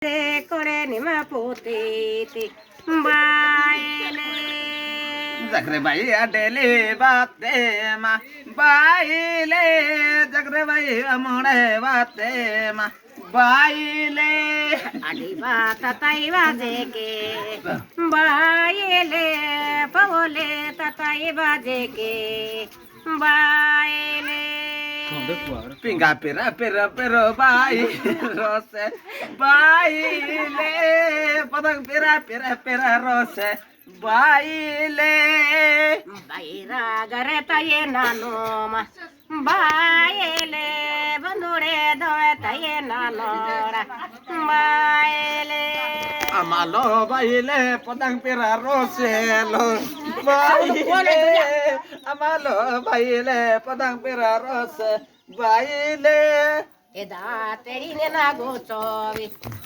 रे कोडे निम पोते बायले जगरे बाई अडेले बाते मा बाईले जगरे बाई अमोडे बाते मा बाईले आडी बात ताई बाजे के बायले पवले ताई बाजे के बायले पिंगा पेरा पेरा पेरो बाई रोसे बाईले पदंग पेरा पेरा पेरा रोसे बाईले बाईरा गरे ताये नानोमा बायले बंदुडे दोय ताये नानोरा बायले आमालो बाईले पदंग पेरा रोसे लो बाईले आमालो बाईले पदंग पेरा रोसे बाईले एदा तेरी ने ना गोचोवी